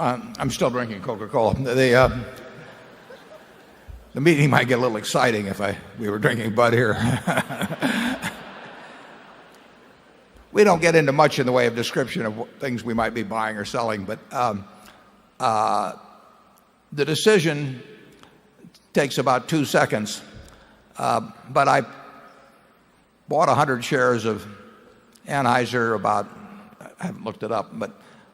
I'm still drinking Coca-Cola. The meeting might get a little exciting if we were drinking Bud here. We don't get into much in the way of description of things we might be buying or selling, but the decision takes about 2 seconds. But I bought 100 shares of Anheuser I haven't looked it up, but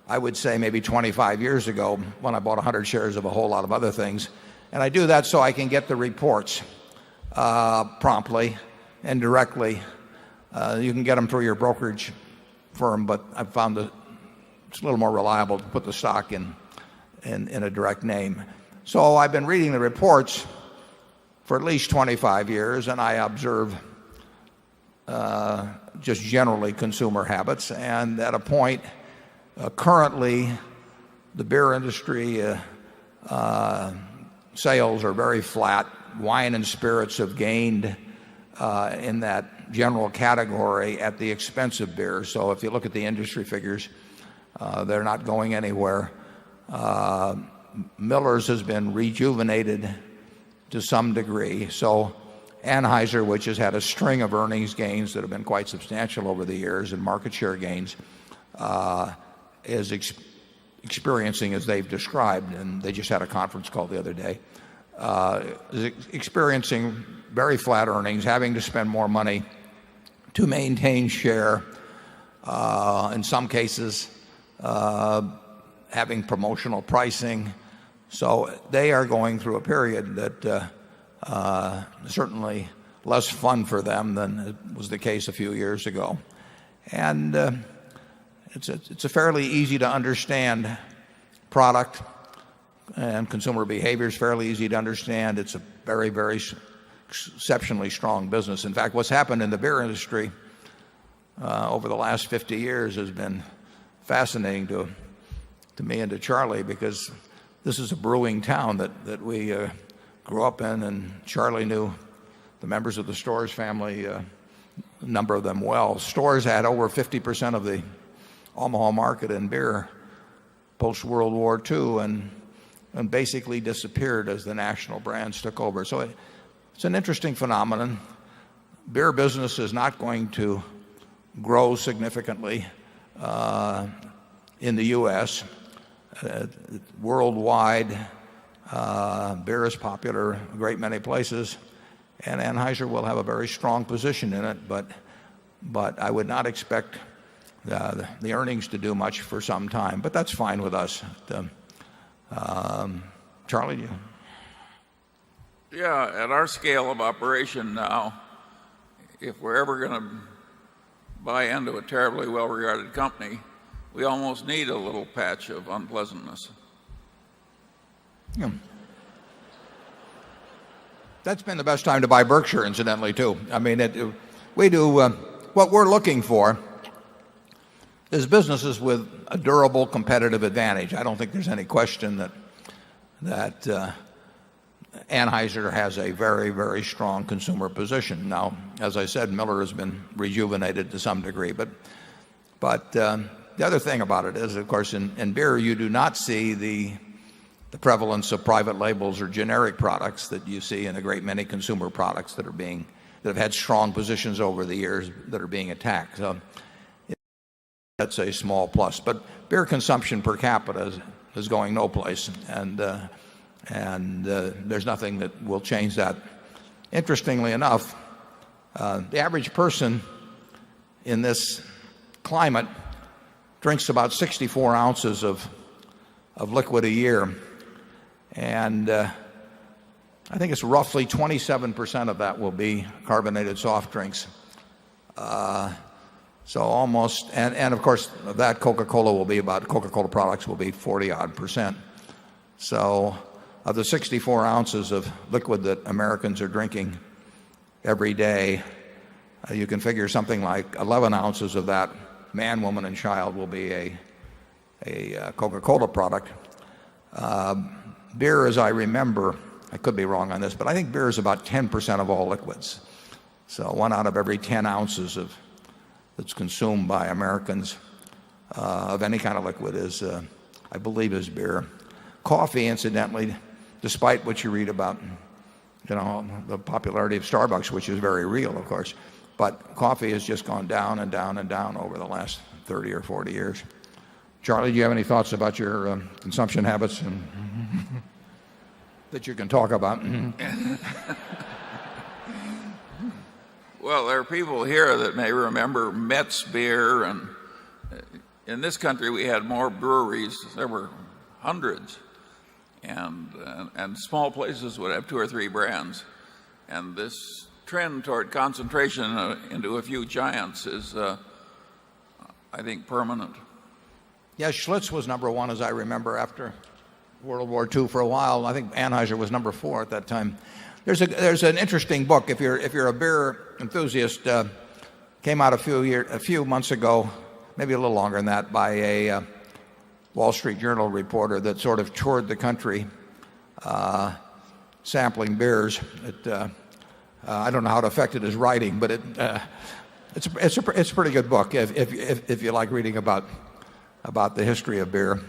I would say maybe 25 years ago when I bought 100 shares of a whole lot of other things. And I do that so I can get the reports promptly and directly. You can get them through your brokerage firm, but I've found that it's a little more reliable to put the stock in a direct name. So I've been reading the reports for at least 25 years, and I observe just generally consumer habits. And at a point, currently, the beer industry sales are very flat. Wine and spirits have gained in that general category at the expense of beer. So if you look at the industry figures, they're not going anywhere. Miller's has been rejuvenated to some degree. So Anheuser, which has had a string of earnings gains that have been quite substantial over the years and market share gains, is experiencing, as they've described, and they just had a conference call the other day, is experiencing very flat earnings, having to spend more money to maintain share, in some cases having promotional pricing. So they are going through a period that certainly less fun for them than it was the case a few years ago. And it's a fairly easy to understand product, and consumer behavior is fairly easy to understand. It's a very, very exceptionally strong business. In fact, what's happened in the beer industry over the last 50 years has been fascinating to me and to Charlie, because this is a brewing town that we grew up in, and Charlie knew the members of the Storrs family, a number of them well. Storrs had over 50% of the Omaha market in beer post-World War II, and basically disappeared as the national brands took over. So it's an interesting phenomenon. Beer business is not going to grow significantly in the U.S. Worldwide, beer is popular in a great many places, and Anheuser will have a very strong position in it, but I would not expect the earnings to do much for some time. But that's fine with us. Charlie, you? Yeah, at our scale of operation now, if we're ever going to buy into a terribly well-regarded company, we almost need a little patch of unpleasantness. Yeah. That's been the best time to buy Berkshire, incidentally, too. I mean, we do what we're looking for is businesses with a durable competitive advantage. I don't think there's any question that Anheuser has a very, very strong consumer position. Now, as I said, Miller has been rejuvenated to some degree, but the other thing about it is, of course, in beer you do not see the prevalence of private labels or generic products that you see in a great many consumer products that have had strong positions over the years that are being attacked. So that's a small plus. But beer consumption per capita is going no place, and there's nothing that will change that. Interestingly enough, the average person in this climate drinks about 64 ounces of liquid a year, and I think it's roughly 27% of that will be carbonated soft drinks. So almost, and of course that Coca-Cola products will be 40-odd%. So of the 64 ounces of liquid that Americans are drinking every day, you can figure something like 11 ounces of that, man, woman, and child, will be a Coca-Cola product. Beer, as I remember, I could be wrong on this, but I think beer is about 10% of all liquids. So 1 out of every 10 ounces that's consumed by Americans of any kind of liquid is I believe, is beer. Coffee, incidentally, despite what you read about, the popularity of Starbucks, which is very real, of course, but coffee has just gone down and down and down over the last 30 or 40 years. Charlie, do you have any thoughts about your consumption habits that you can talk about? Well, there are people here that may remember Metz beer, and in this country we had more breweries. There were hundreds, and small places would have 2 or 3 brands. And this trend toward concentration into a few giants is, I think, permanent. Yes, Schlitz was number 1, as I remember, after World War II for a while. I think Anheuser was number 4 at that time. There's an interesting book, if you're a beer enthusiast, came out a few months ago, maybe a little longer than that, by a Wall Street Journal reporter that sort of toured the country sampling beers. I don't know how it affected his writing, but it's a pretty good book if you like reading about the history of beer.